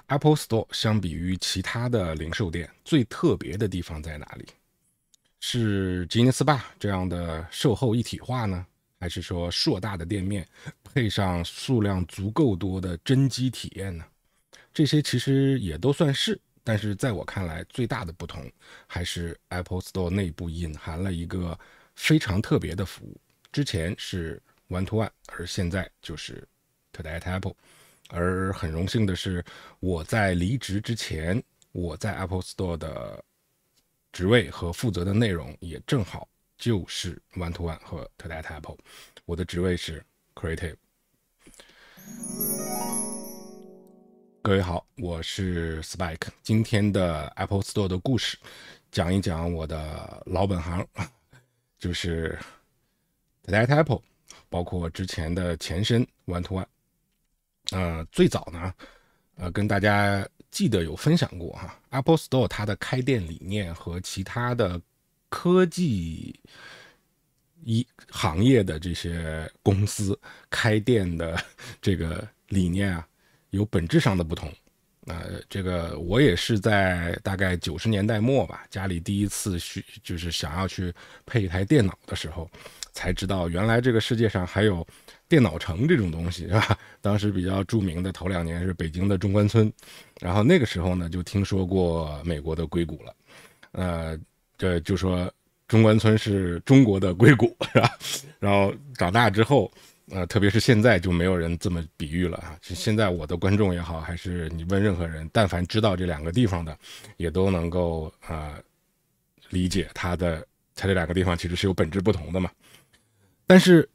Apple Store 相比于其他的零售店最特别的地方在哪里？是吉尼斯吧这样的售后一体化呢？还是说硕大的店面配上数量足够多的真机体验呢？这些其实也都算是，但是在我看来，最大的不同还是 Apple Store 内部隐含了一个非常特别的服务。之前是 One to One，而现在就是 Today at Apple。而很荣幸的是，我在离职之前，我在 Apple Store 的职位和负责的内容也正好就是 One to One 和 Today at Apple。我的职位是 Creative。各位好，我是 Spike。今天的 Apple Store 的故事，讲一讲我的老本行，就是 Today at Apple， 包括之前的前身 One to One。最早呢，跟大家记得有分享过哈，Apple Store 它的开店理念和其他的科技行业的这些公司开店的这个理念啊，有本质上的不同。这个我也是在大概90年代末吧，家里第一次就是想要去配一台电脑的时候，才知道原来这个世界上还有电脑城这种东西，是吧？当时比较著名的头2年是北京的中关村，然后那个时候呢就听说过美国的硅谷了，这就说中关村是中国的硅谷，是吧？然后长大之后。特别是现在就没有人这么比喻了啊！现在我的观众也好，还是你问任何人，但凡知道这2个地方的，也都能够理解它这2个地方其实是有本质不同的嘛。但是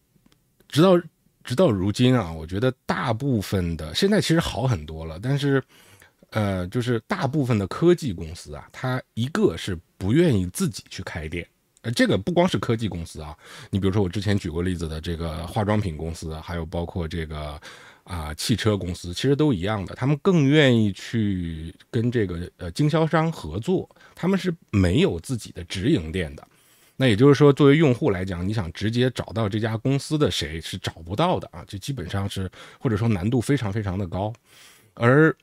直到如今啊，我觉得大部分的现在其实好很多了，但是就是大部分的科技公司啊，它一个是不愿意自己去开店。这个不光是科技公司啊，你比如说我之前举过例子的这个化妆品公司，还有包括这个汽车公司，其实都一样的，他们更愿意去跟这个经销商合作，他们是没有自己的直营店的。那也就是说，作为用户来讲，你想直接找到这家公司的谁是找不到的啊，这基本上是或者说难度非常非常的高。而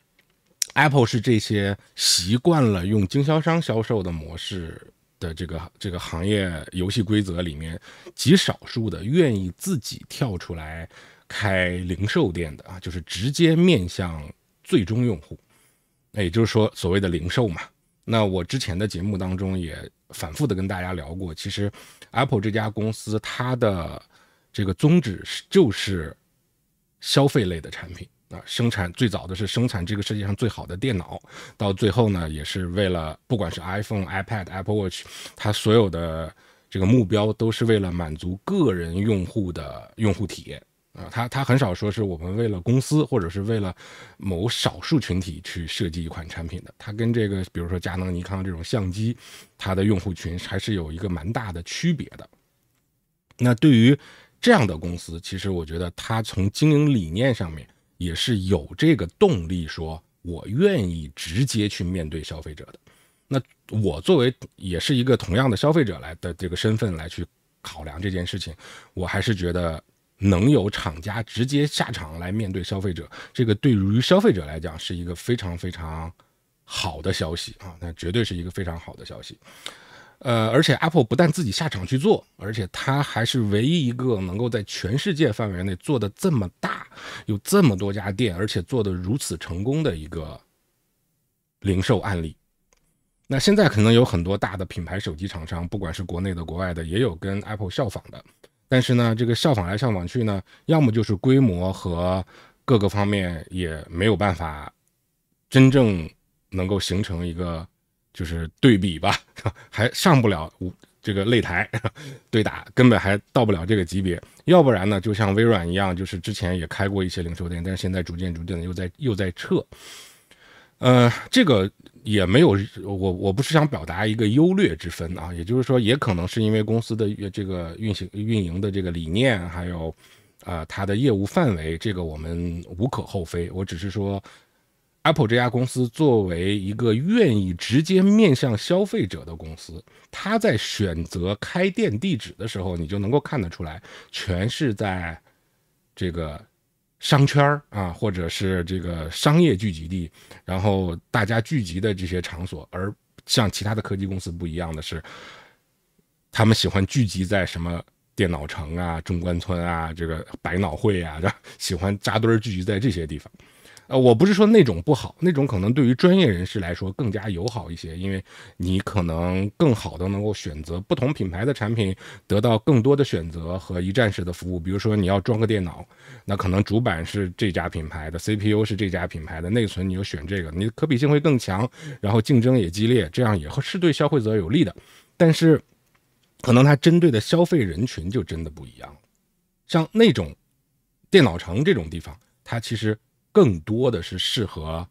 Apple 是这些习惯了用经销商销售的模式的这个行业游戏规则里面极少数的愿意自己跳出来开零售店的啊，就是直接面向最终用户，那也就是说所谓的零售嘛。那我之前的节目当中也反复的跟大家聊过，其实 Apple 这家公司它的这个宗旨就是消费类的产品。生产最早的是生产这个世界上最好的电脑，到最后呢，也是为了不管是 iPhone、iPad、Apple Watch， 它所有的这个目标都是为了满足个人用户的用户体验他很少说是我们为了公司或者是为了某少数群体去设计一款产品的，它跟这个比如说佳能、尼康这种相机，它的用户群还是有一个蛮大的区别的。那对于这样的公司，其实我觉得它从经营理念上面也是有这个动力，说我愿意直接去面对消费者的。那我作为也是一个同样的消费者来的这个身份来去考量这件事情，我还是觉得能有厂家直接下场来面对消费者，这个对于消费者来讲是一个非常非常好的消息啊，那绝对是一个非常好的消息。而且 Apple 不但自己下场去做，而且它还是唯一一个能够在全世界范围内做的这么大，有这么多家店，而且做的如此成功的一个零售案例。那现在可能有很多大的品牌手机厂商，不管是国内的国外的，也有跟 Apple 效仿的，但是呢，这个效仿来效仿去呢，要么就是规模和各个方面也没有办法真正能够形成一个就是对比吧，还上不了这个擂台对打，根本还到不了这个级别。要不然呢，就像微软一样，就是之前也开过一些零售店，但是现在逐渐的又在撤。这个也没有，我不是想表达一个优劣之分啊，也就是说，也可能是因为公司的这个运营的这个理念，还有它的业务范围，这个我们无可厚非。我只是说，Apple 这家公司作为一个愿意直接面向消费者的公司，它在选择开店地址的时候，你就能够看得出来，全是在这个商圈啊，或者是这个商业聚集地，然后大家聚集的这些场所。而像其他的科技公司不一样的是，他们喜欢聚集在什么电脑城啊、中关村啊、这个百脑汇啊，喜欢扎堆聚集在这些地方。我不是说那种不好，那种可能对于专业人士来说更加友好一些，因为你可能更好的能够选择不同品牌的产品，得到更多的选择和一站式的服务。比如说你要装个电脑，那可能主板是这家品牌的， CPU 是这家品牌的，内存你就选这个，你的可比性会更强，然后竞争也激烈，这样也是对消费者有利的。但是可能它针对的消费人群就真的不一样，像那种电脑城这种地方，它其实更多的是适合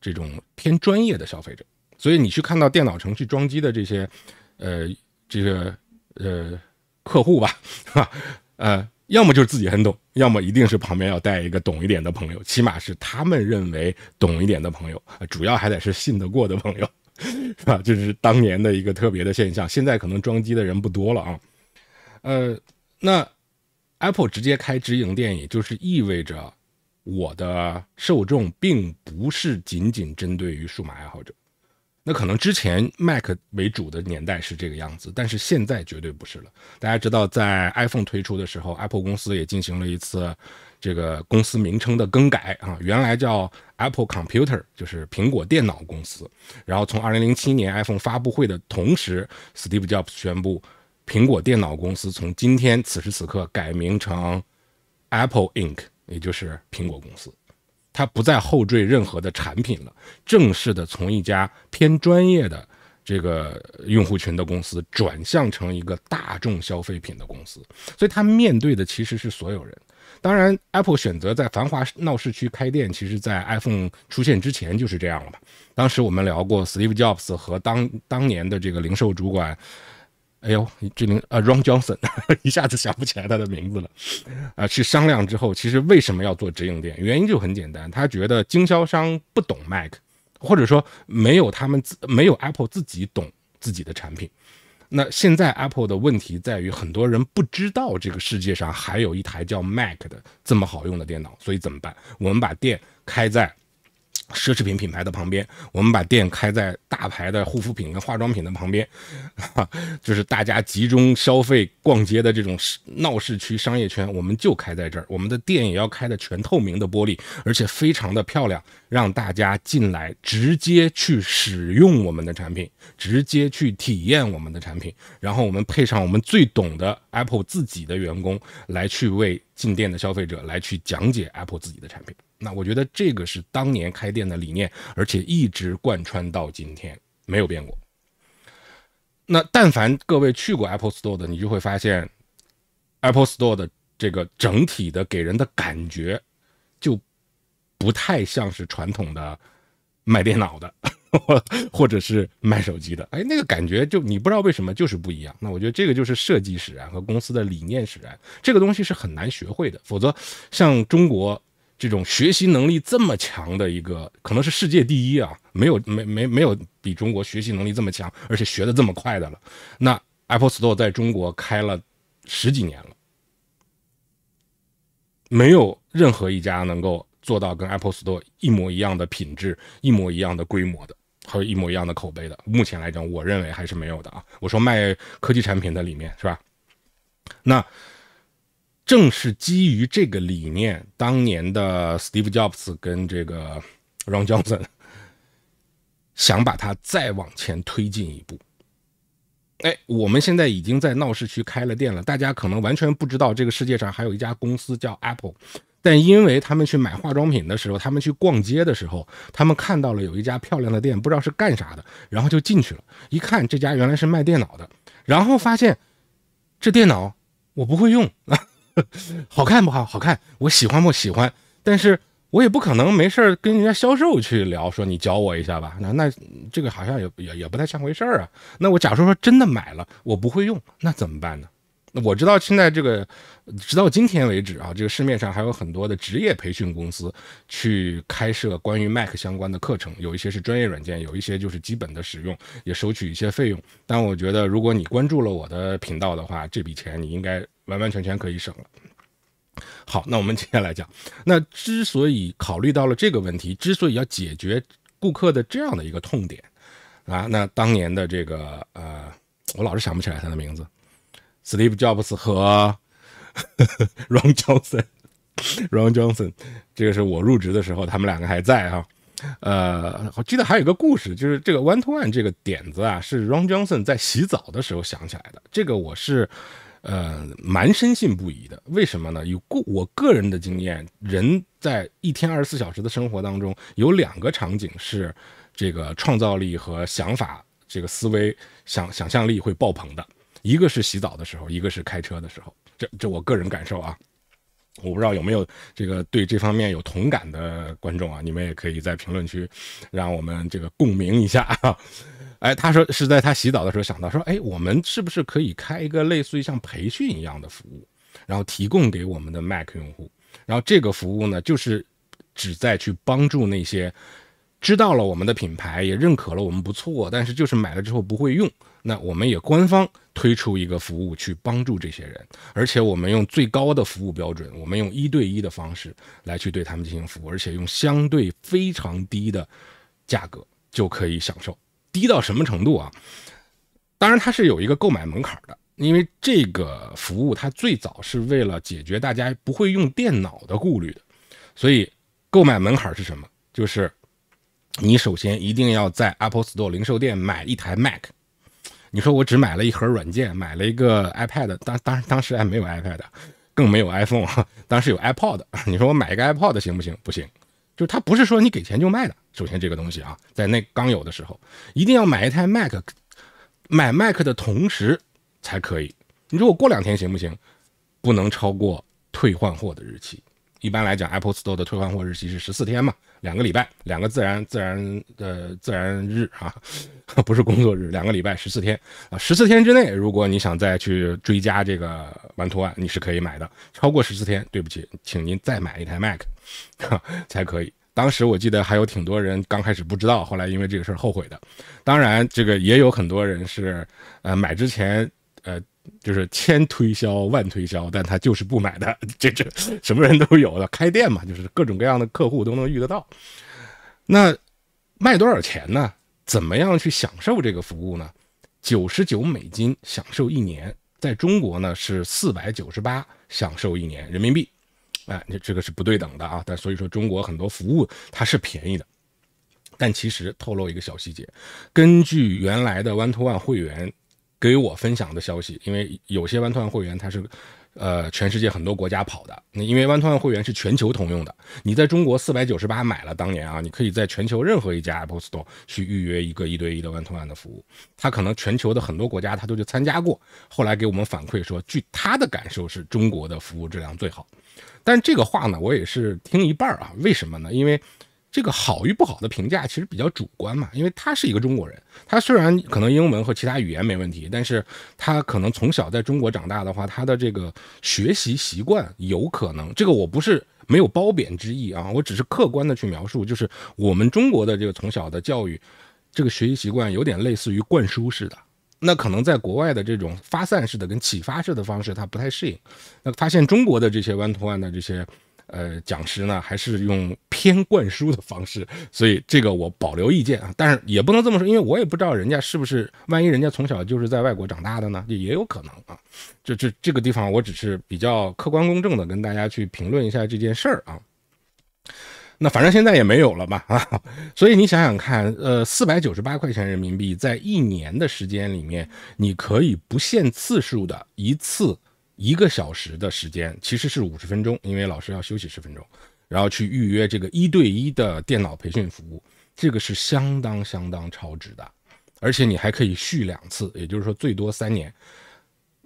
这种偏专业的消费者。所以你去看到电脑城去装机的这些客户吧，要么就是自己很懂，要么一定是旁边要带一个懂一点的朋友，起码是他们认为懂一点的朋友，主要还得是信得过的朋友，是吧？这是当年的一个特别的现象，现在可能装机的人不多了啊。那 Apple 直接开直营店，也就是意味着我的受众并不是仅仅针对于数码爱好者。那可能之前 Mac 为主的年代是这个样子，但是现在绝对不是了。大家知道，在 iPhone 推出的时候， Apple 公司也进行了一次这个公司名称的更改啊，原来叫 Apple Computer， 就是苹果电脑公司。然后从2007年 iPhone 发布会的同时， Steve Jobs 宣布苹果电脑公司从今天此时此刻改名成 Apple Inc， 也就是苹果公司。它不再后缀任何的产品了，正式的从一家偏专业的这个用户群的公司转向成一个大众消费品的公司，所以它面对的其实是所有人。当然 Apple 选择在繁华闹市区开店，其实在 iPhone 出现之前就是这样了吧。当时我们聊过 Steve Jobs 和当年的这个零售主管Ron Johnson 一下子想不起来他的名字了去商量之后，其实为什么要做直营店？原因就很简单，他觉得经销商不懂 Mac， 或者说没有Apple 自己懂自己的产品。那现在 Apple 的问题在于，很多人不知道这个世界上还有一台叫 Mac 的这么好用的电脑，所以怎么办？我们把店开在奢侈品品牌的旁边，我们把店开在大牌的护肤品跟化妆品的旁边，就是大家集中消费逛街的这种闹市区商业圈，我们就开在这儿。我们的店也要开的全透明的玻璃，而且非常的漂亮，让大家进来直接去使用我们的产品，直接去体验我们的产品，然后我们配上我们最懂的 Apple 自己的员工来去为进店的消费者来去讲解 Apple 自己的产品。那我觉得这个是当年开店的理念，而且一直贯穿到今天，没有变过。那但凡各位去过 Apple Store 的，你就会发现 Apple Store 的这个整体的给人的感觉就不太像是传统的卖电脑的或者是卖手机的，那个感觉就你不知道为什么就是不一样。那我觉得这个就是设计使然和公司的理念使然，这个东西是很难学会的。否则像中国这种学习能力这么强的一个，可能是世界第一啊，没有比中国学习能力这么强而且学得这么快的了。那 Apple Store 在中国开了10几年了，没有任何一家能够做到跟 Apple Store 一模一样的品质、一模一样的规模的，还有一模一样的口碑的。目前来讲，我认为还是没有的啊。我说卖科技产品的里面是吧？那正是基于这个理念，当年的 Steve Jobs 跟这个 Ron Johnson 想把它再往前推进一步。我们现在已经在闹市区开了店了，大家可能完全不知道这个世界上还有一家公司叫 Apple， 但因为他们去买化妆品的时候，他们去逛街的时候，他们看到了有一家漂亮的店，不知道是干啥的，然后就进去了，一看这家原来是卖电脑的，然后发现这电脑我不会用好看不好？好看，我喜欢不喜欢？但是我也不可能没事跟人家销售去聊，说你教我一下吧。那这个好像也不太像回事啊。那我假如说真的买了，我不会用，那怎么办呢？我知道现在这个，直到今天为止啊，这个市面上还有很多的职业培训公司去开设关于 Mac 相关的课程，有一些是专业软件，有一些就是基本的使用，也收取一些费用。但我觉得，如果你关注了我的频道的话，这笔钱你应该完完全全可以省了。好，那我们接下来讲，那之所以考虑到了这个问题，之所以要解决顾客的这样的一个痛点啊，那当年的这个我老是想不起来他的名字 ，Steve Jobs 和Ron Johnson，这个是我入职的时候，他们两个还在哈。我记得还有一个故事，就是这个 One to One 这个点子啊，是 Ron Johnson 在洗澡的时候想起来的。这个我是蛮深信不疑的。为什么呢？我个人的经验，人在一天24小时的生活当中，有2个场景是这个创造力和想法、这个思维、想象力会爆棚的。一个是洗澡的时候，一个是开车的时候。这我个人感受啊。我不知道有没有这个对这方面有同感的观众啊，你们也可以在评论区让我们这个共鸣一下啊。哎，他说是在他洗澡的时候想到说，哎，我们是不是可以开一个类似于像培训一样的服务，然后提供给我们的 Mac 用户，然后这个服务呢，就是旨在去帮助那些知道了我们的品牌，也认可了我们不错，但是就是买了之后不会用，那我们也官方推出一个服务去帮助这些人，而且我们用最高的服务标准，我们用1对1的方式来去对他们进行服务，而且用相对非常低的价格就可以享受。低到什么程度啊？当然它是有一个购买门槛的，因为这个服务它最早是为了解决大家不会用电脑的顾虑的，所以购买门槛是什么？就是你首先一定要在 Apple Store 零售店买一台 Mac。你说我只买了一盒软件，买了一个 iPad， 当时还没有 iPad， 更没有 iPhone， 当时有 iPod。你说我买一个 iPod 行不行？不行，就是它不是说你给钱就卖的。首先这个东西啊，在那刚有的时候，一定要买一台 Mac， 买 Mac 的同时才可以。你说我过2天行不行？不能超过退换货的日期。一般来讲 Apple Store 的退换货日期是14天嘛，2个礼拜，2个自然日啊，不是工作日，2个礼拜14天啊，14天之内，如果你想再去追加这个One to One，你是可以买的。超过14天，对不起，请您再买一台 Mac 才可以。当时我记得还有挺多人刚开始不知道，后来因为这个事儿后悔的。当然，这个也有很多人是买之前就是千推销万推销，但他就是不买的，这什么人都有的，开店嘛，就是各种各样的客户都能遇得到。那卖多少钱呢？怎么样去享受这个服务呢？99美金享受1年，在中国呢是498享受1年人民币。哎，这个是不对等的啊，但所以说中国很多服务它是便宜的。但其实透露一个小细节，根据原来的 One to One 会员给我分享的消息，因为有些One to One会员它是全世界很多国家跑的，因为One to One会员是全球通用的，你在中国498买了，当年啊，你可以在全球任何一家 Apple Store 去预约一个1对1的One to One的服务，他可能全球的很多国家他都去参加过，后来给我们反馈说，据他的感受是中国的服务质量最好。但这个话呢，我也是听一半啊，为什么呢？因为这个好与不好的评价其实比较主观嘛，因为他是一个中国人，他虽然可能英文和其他语言没问题，但是他可能从小在中国长大的话，他的这个学习习惯有可能，这个我不是没有褒贬之意啊，我只是客观的去描述，就是我们中国的这个从小的教育，这个学习习惯有点类似于灌输式的，那可能在国外的这种发散式的跟启发式的方式，他不太适应。那发现中国的这些One to One的这些讲师呢，还是用偏灌输的方式，所以这个我保留意见啊。但是也不能这么说，因为我也不知道人家是不是，万一人家从小就是在外国长大的呢，也有可能啊。这个地方我只是比较客观公正的跟大家去评论一下这件事儿啊。那反正现在也没有了吧啊，所以你想想看，498块钱人民币，在1年的时间里面，你可以不限次数的一次1个小时的时间，其实是50分钟，因为老师要休息10分钟，然后去预约这个1对1的电脑培训服务，这个是相当超值的，而且你还可以续2次，也就是说最多3年。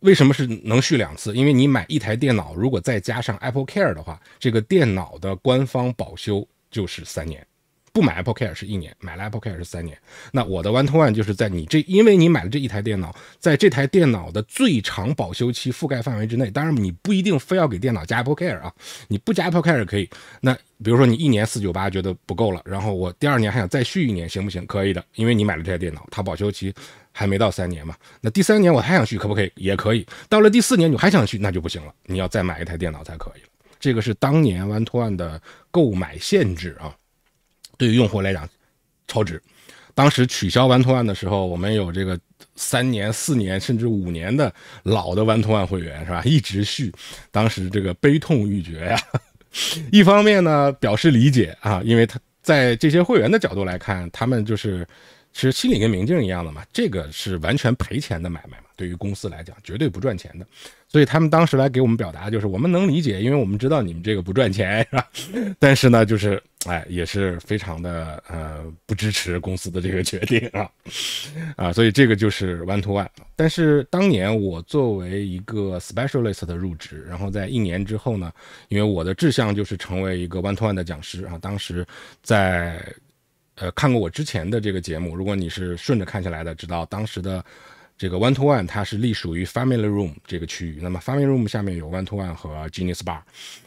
为什么是能续2次？因为你买一台电脑，如果再加上 Apple Care 的话，这个电脑的官方保修就是3年。不买 Apple Care 是1年，买了 Apple Care 是3年。那我的 One to One 就是在你因为你买了这一台电脑，在这台电脑的最长保修期覆盖范围之内，当然你不一定非要给电脑加 Apple Care 啊，你不加 Apple Care 可以。那比如说你1年498觉得不够了，然后我第2年还想再续1年，行不行？可以的，因为你买了这台电脑，它保修期还没到3年嘛。那第3年我还想续，可不可以？也可以。到了第4年你还想续，那就不行了，你要再买一台电脑才可以了。这个是当年 One-to-One 的购买限制啊，对于用户来讲超值。当时取消 One-to-One 的时候，我们有这个3年、4年甚至5年的老的 One-to-One 会员是吧？一直续，当时这个悲痛欲绝呀。一方面呢表示理解啊，因为他在这些会员的角度来看，他们就是其实心里跟明镜一样的嘛，这个是完全赔钱的买卖嘛，对于公司来讲绝对不赚钱的。所以他们当时来给我们表达就是我们能理解，因为我们知道你们这个不赚钱是吧？但是呢就是也是非常的不支持公司的这个决定所以这个就是 One-to-One。 但是当年我作为一个 specialist 的入职，然后在1年之后呢，因为我的志向就是成为一个 One-to-One 的讲师当时在看过我之前的这个节目，如果你是顺着看下来的，知道当时的这个 One-to-One 它是隶属于 Family Room 这个区域，那么 Family Room 下面有 One-to-One 和 Genius Bar，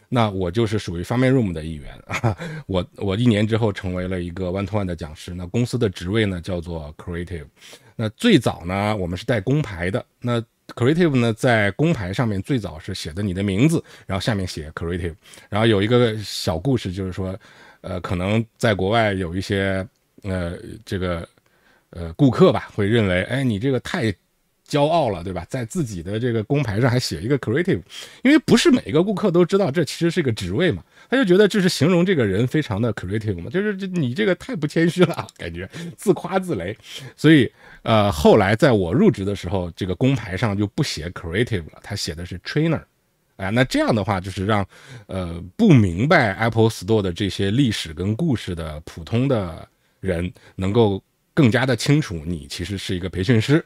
那我就是属于 Family Room 的一员我1年之后成为了一个 One-to-One 的讲师，那公司的职位呢叫做 Creative。 那最早呢我们是带工牌的，那 Creative 呢在工牌上面最早是写的你的名字，然后下面写 Creative。 然后有一个小故事，就是说可能在国外有一些顾客吧会认为你这个太骄傲了，对吧？在自己的这个工牌上还写一个 creative， 因为不是每个顾客都知道这其实是个职位嘛，他就觉得这是形容这个人非常的 creative 嘛，就是你这个太不谦虚了，感觉自夸自擂。所以后来在我入职的时候，这个工牌上就不写 creative 了，他写的是 trainer。那这样的话就是让不明白 Apple Store 的这些历史跟故事的普通的人能够更加的清楚你其实是一个培训师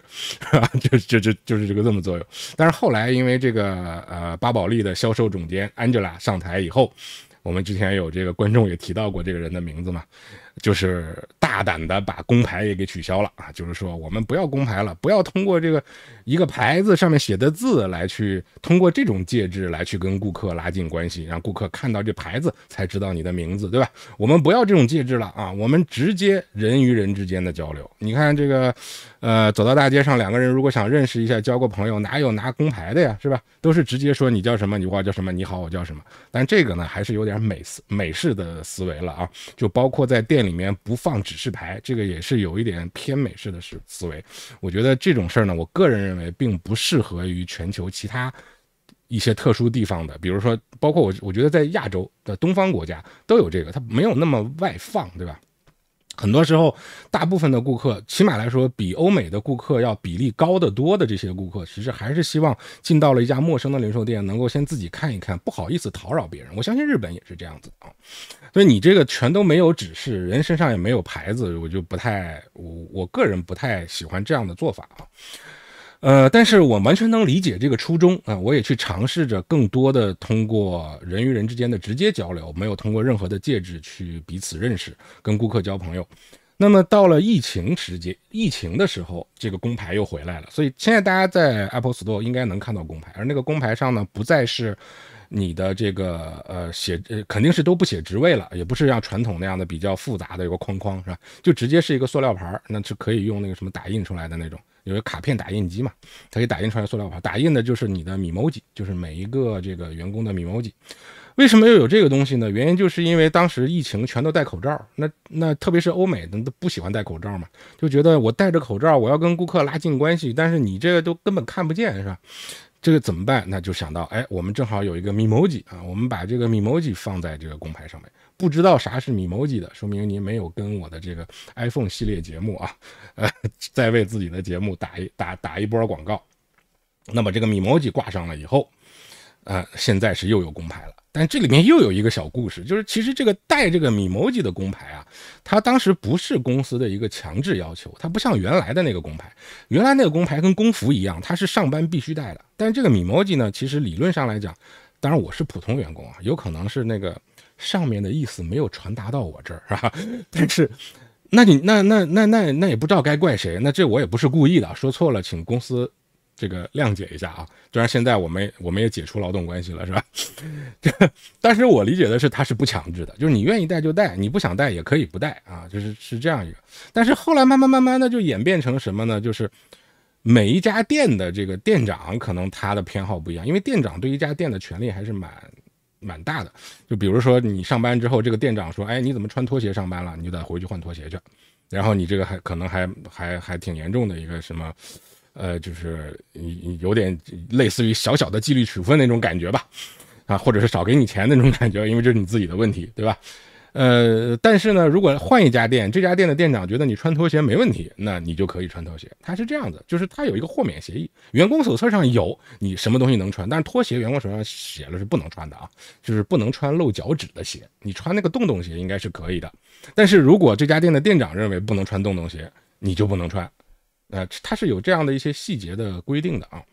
就是这个这么作用。但是后来因为这个巴宝莉的销售总监 Angela 上台以后，我们之前有这个观众也提到过这个人的名字嘛，就是大胆的把工牌也给取消了就是说我们不要工牌了，不要通过这个一个牌子上面写的字来去通过这种介质来去跟顾客拉近关系，让顾客看到这牌子才知道你的名字，对吧？我们不要这种介质了我们直接人与人之间的交流。你看这个走到大街上，两个人如果想认识一下交个朋友，哪有拿工牌的呀，是吧？都是直接说你叫什么，我叫什么，你好我叫什么。但这个呢还是有点美式的思维了就包括在店里面不放指示牌，这个也是有一点偏美式的思维。我觉得这种事儿呢，我个人认为并不适合于全球其他一些特殊地方的，比如说包括我觉得在亚洲的东方国家都有这个，它没有那么外放，对吧？很多时候大部分的顾客，起码来说比欧美的顾客要比例高得多的这些顾客，其实还是希望进到了一家陌生的零售店能够先自己看一看，不好意思讨扰别人。我相信日本也是这样子所以你这个全都没有指示，人身上也没有牌子，我就我个人不太喜欢这样的做法但是我完全能理解这个初衷我也去尝试着更多的通过人与人之间的直接交流，没有通过任何的介质去彼此认识，跟顾客交朋友。那么到了疫情的时候，这个工牌又回来了，所以现在大家在 Apple Store 应该能看到工牌，而那个工牌上呢，不再是你的这个肯定是都不写职位了，也不是像传统那样的比较复杂的有个框框，是吧？就直接是一个塑料牌，那是可以用那个什么打印出来的那种，有个卡片打印机嘛，它可以打印出来塑料牌，打印的就是你的 Memoji， 就是每一个这个员工的 Memoji。为什么又有这个东西呢？原因就是因为当时疫情全都戴口罩，那特别是欧美的都不喜欢戴口罩嘛，就觉得我戴着口罩我要跟顾客拉近关系，但是你这个都根本看不见，是吧？这个怎么办？那就想到我们正好有一个 Memoji我们把这个 Memoji 放在这个工牌上面。不知道啥是 Memoji 的，说明您没有跟我的这个 iPhone 系列节目再为自己的节目打一波广告。那么这个 Memoji 挂上了以后现在是又有工牌了。但这里面又有一个小故事，就是其实这个带这个 Memoji 的工牌它当时不是公司的一个强制要求，它不像原来的那个工牌，原来那个工牌跟工服一样，它是上班必须带的。但是这个 Memoji 呢，其实理论上来讲，当然我是普通员工有可能是那个上面的意思没有传达到我这儿，是吧？但是那也不知道该怪谁，那这我也不是故意的，说错了请公司这个谅解一下虽然现在我们也解除劳动关系了，是吧？但是我理解的是它是不强制的，就是你愿意带就带，你不想带也可以不带就是这样一个。但是后来慢慢的就演变成什么呢？就是每一家店的这个店长可能他的偏好不一样，因为店长对一家店的权利还是蛮大的。就比如说你上班之后，这个店长说，哎，你怎么穿拖鞋上班了？你就得回去换拖鞋去。然后你这个可能还挺严重的一个什么，就是有点类似于小小的纪律处分那种感觉吧，啊，或者是少给你钱那种感觉，因为这是你自己的问题，对吧？但是呢，如果换一家店，这家店的店长觉得你穿拖鞋没问题，那你就可以穿拖鞋。他是这样子，就是他有一个豁免协议，员工手册上有你什么东西能穿，但是拖鞋员工手上写了是不能穿的啊，就是不能穿露脚趾的鞋，你穿那个洞洞鞋应该是可以的。但是如果这家店的店长认为不能穿洞洞鞋，你就不能穿。它是有这样的一些细节的规定的啊。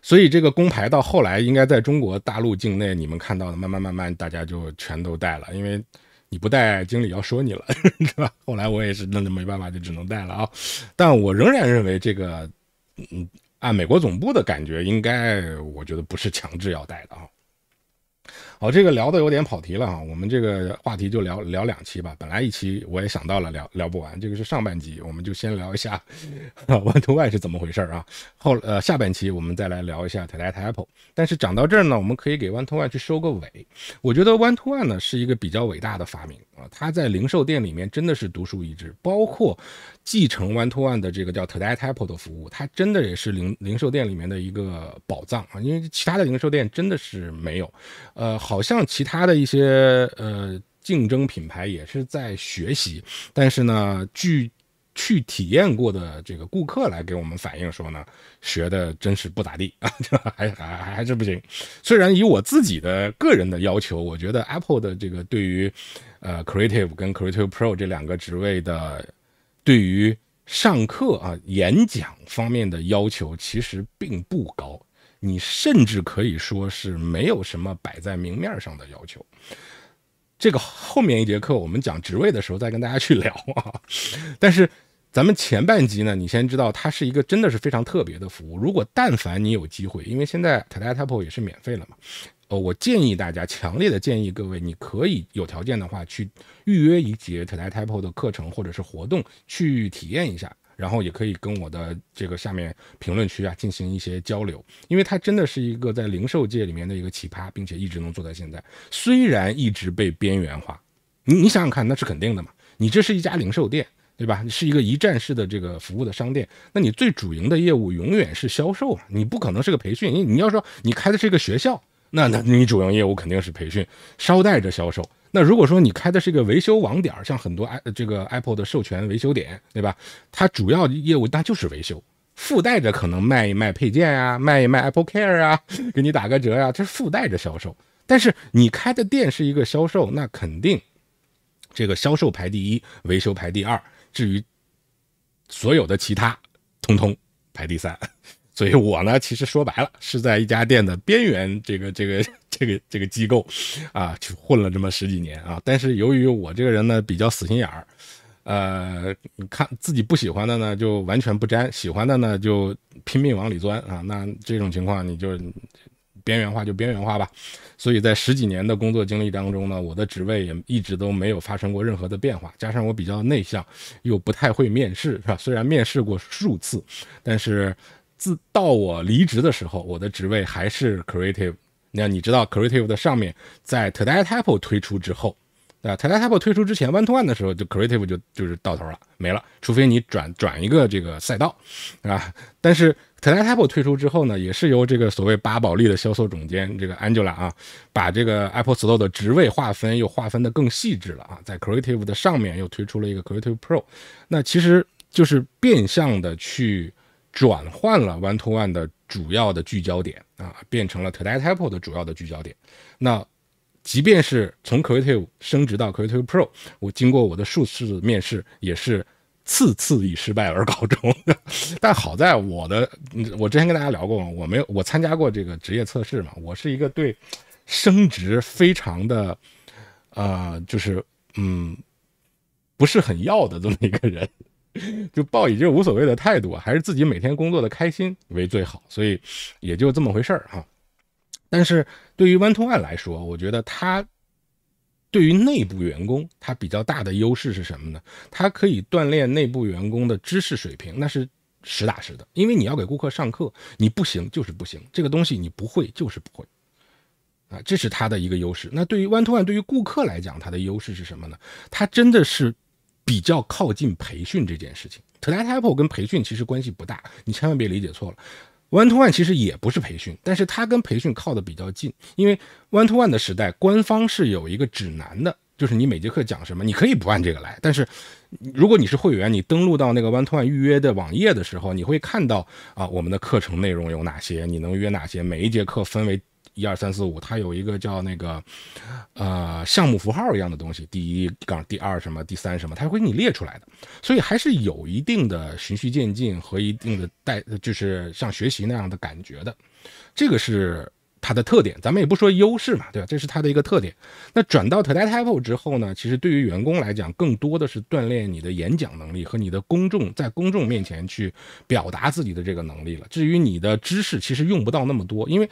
所以这个工牌到后来应该在中国大陆境内，你们看到的慢慢大家就全都戴了，因为你不戴经理要说你了，是吧？后来我也是那没办法就只能戴了啊。但我仍然认为这个按美国总部的感觉，应该我觉得不是强制要戴的啊。好，这个聊的有点跑题了啊，我们这个话题就聊2期吧。本来一期我也想到了聊不完，这个是上半集，我们就先聊一下One to One 是怎么回事啊。下半期我们再来聊一下 TDATA Apple。但是讲到这儿呢，我们可以给 One to One 去收个尾。我觉得 One to One 呢是一个比较伟大的发明啊，它在零售店里面真的是独树一帜，包括继承 One to One 的这个叫 TDATA Apple 的服务，它真的也是零售店里面的一个宝藏啊，因为其他的零售店真的是没有。好像其他的一些竞争品牌也是在学习，但是呢，据去体验过的这个顾客来给我们反映说呢，学的真是不咋地啊，还是不行。虽然以我自己的个人的要求，我觉得 Apple 的这个对于Creative 跟 Creative Pro 这2个职位的对于上课啊演讲方面的要求其实并不高。你甚至可以说是没有什么摆在明面上的要求。这个后面一节课我们讲职位的时候再跟大家去聊啊。但是咱们前半集呢，你先知道它是一个真的是非常特别的服务。如果但凡你有机会，因为现在 TDATA Apple 也是免费了嘛，我建议大家，强烈的建议各位，你可以有条件的话去预约一节 TDATA Apple 的课程或者是活动去体验一下。然后也可以跟我的这个下面评论区啊进行一些交流，因为它真的是一个在零售界里面的一个奇葩，并且一直能做到现在。虽然一直被边缘化，你想想看，那是肯定的嘛。你这是一家零售店，对吧？是一个一站式的这个服务的商店，那你最主营的业务永远是销售啊，你不可能是个培训。你要说你开的是一个学校，那你主营业务肯定是培训，捎带着销售。那如果说你开的是一个维修网点，像很多这个 Apple 的授权维修点，对吧？它主要业务那就是维修，附带着可能卖一卖配件啊，卖一卖 Apple Care 啊，给你打个折啊，这是附带着销售。但是你开的店是一个销售，那肯定这个销售排第一，维修排第二，至于所有的其他，通通排第3。所以我呢，其实说白了是在一家店的边缘这个机构啊，去混了这么10几年啊。但是由于我这个人呢比较死心眼儿，你看自己不喜欢的呢就完全不沾，喜欢的呢就拼命往里钻啊。那这种情况你就边缘化就边缘化吧。所以在10几年的工作经历当中呢，我的职位也一直都没有发生过任何的变化。加上我比较内向，又不太会面试，是吧？虽然面试过数次，但是到我离职的时候，我的职位还是 Creative。那你知道 Creative 的上面，在 TDATA Apple 推出之后，TDATA Apple 推出之前 One to One 的时候，就 Creative 就是到头了，没了，除非你转一个这个赛道，啊。但是 TDATA Apple 推出之后呢，也是由这个所谓巴宝莉的销售总监这个 Angela 啊，把这个 Apple Store 的职位划分又划分的更细致了啊，在 Creative 的上面又推出了一个 Creative Pro， 那其实就是变相的去转换了 One to One 的主要的聚焦点啊，变成了 TDATA Apple 的主要的聚焦点。那即便是从 Creative 升职到 Creative Pro， 我经过我的数次面试，也是次以失败而告终。但好在我之前跟大家聊过，我参加过这个职业测试嘛，我是一个对升职非常的就是不是很要的这么一个人。就抱以这无所谓的态度，还是自己每天工作的开心为最好，所以也就这么回事儿哈。但是对于 One to One 来说，我觉得它对于内部员工，它比较大的优势是什么呢？它可以锻炼内部员工的知识水平，那是实打实的。因为你要给顾客上课，你不行就是不行，这个东西你不会就是不会。啊，这是它的一个优势。那对于 One-to-One 对于顾客来讲，它的优势是什么呢？它真的是比较靠近培训这件事情。ToDai跟培训其实关系不大，你千万别理解错了。One-to-One 其实也不是培训，但是它跟培训靠得比较近，因为 One-to-One 的时代，官方是有一个指南的，就是你每节课讲什么，你可以不按这个来，但是如果你是会员，你登录到那个 One-to-One 预约的网页的时候，你会看到啊，我们的课程内容有哪些，你能约哪些，每一节课分为1、2、3、4、5，它有一个叫那个项目符号一样的东西，第1杠第2什么，第3什么，它会给你列出来的。所以还是有一定的循序渐进和一定的就是像学习那样的感觉的，这个是它的特点，咱们也不说优势嘛，对吧？这是它的一个特点。那转到 ToDai之后呢，其实对于员工来讲，更多的是锻炼你的演讲能力和你的在公众面前去表达自己的这个能力了。至于你的知识，其实用不到那么多，因为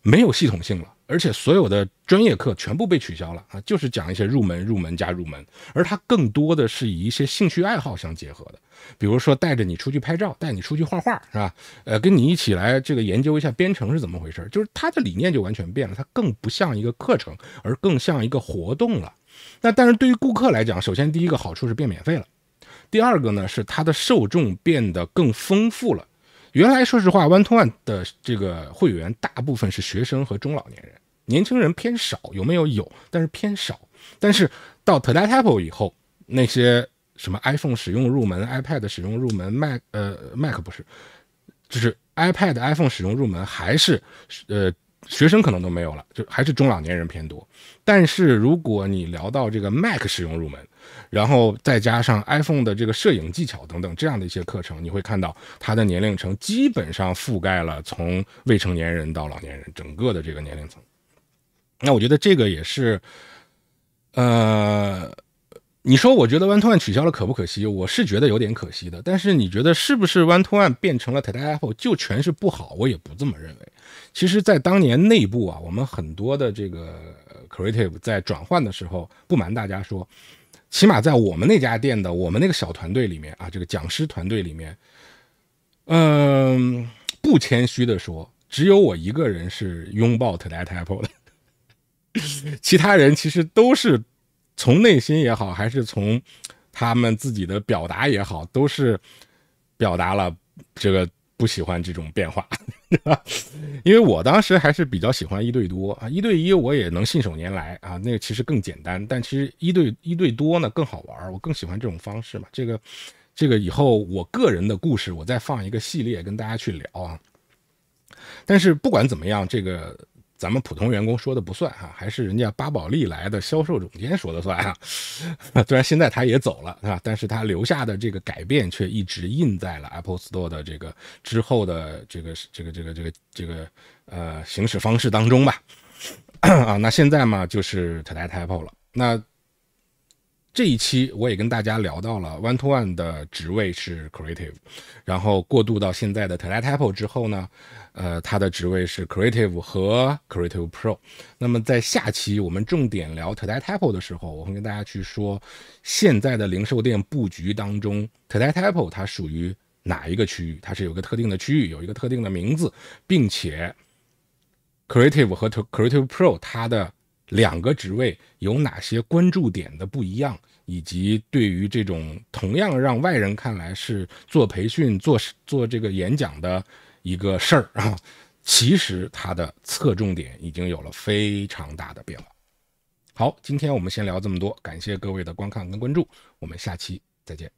没有系统性了，而且所有的专业课全部被取消了啊，就是讲一些入门加入门，而它更多的是以一些兴趣爱好相结合的，比如说带着你出去拍照，带你出去画画，是吧？跟你一起来这个研究一下编程是怎么回事，就是它的理念就完全变了，它更不像一个课程，而更像一个活动了。那但是对于顾客来讲，首先第一个好处是变免费了，第二个呢是它的受众变得更丰富了。原来说实话 One-to-One 的这个会员大部分是学生和中老年人，年轻人偏少，有没有？有，但是偏少。但是到 ToDai以后，那些什么 iPhone 使用入门、iPad 使用入门、Mac 不是，就是 iPad、iPhone 使用入门还是学生可能都没有了，就还是中老年人偏多。但是如果你聊到这个 Mac 使用入门，然后再加上 iPhone 的这个摄影技巧等等这样的一些课程，你会看到它的年龄层基本上覆盖了从未成年人到老年人整个的这个年龄层。那我觉得这个也是你说我觉得 One-to-One 取消了可不可惜？我是觉得有点可惜的。但是你觉得是不是 One-to-One 变成了 ToDai就全是不好？我也不这么认为。其实在当年内部啊，我们很多的这个 creative 在转换的时候，不瞒大家说，起码在我们那家店的我们那个小团队里面啊，这个讲师团队里面，不谦虚的说，只有我一个人是拥抱 ToDai的，其他人其实都是从内心也好，还是从他们自己的表达也好，都是表达了这个不喜欢这种变化。因为我当时还是比较喜欢1对多啊，1对1我也能信手拈来啊，那个其实更简单，但其实一对多呢更好玩，我更喜欢这种方式嘛。这个以后我个人的故事我再放一个系列跟大家去聊啊。但是不管怎么样，这个咱们普通员工说的不算哈，还是人家巴宝莉来的销售总监说的算啊。虽然现在他也走了是吧，但是他留下的这个改变却一直印在了 Apple Store 的这个之后的这个行驶方式当中吧。啊，那现在嘛就是 ToDai了。那这一期我也跟大家聊到了 One-to-One 的职位是 Creative， 然后过渡到现在的 ToDai之后呢，它的职位是 Creative 和 Creative Pro。那么在下期我们重点聊 ToDai的时候，我会跟大家去说现在的零售店布局当中 ToDai它属于哪一个区域，它是有个特定的区域，有一个特定的名字，并且 Creative 和 Creative Pro 它的2个职位有哪些关注点的不一样，以及对于这种同样让外人看来是做培训做这个演讲的一个事儿啊，其实它的侧重点已经有了非常大的变化。好，今天我们先聊这么多，感谢各位的观看跟关注，我们下期再见。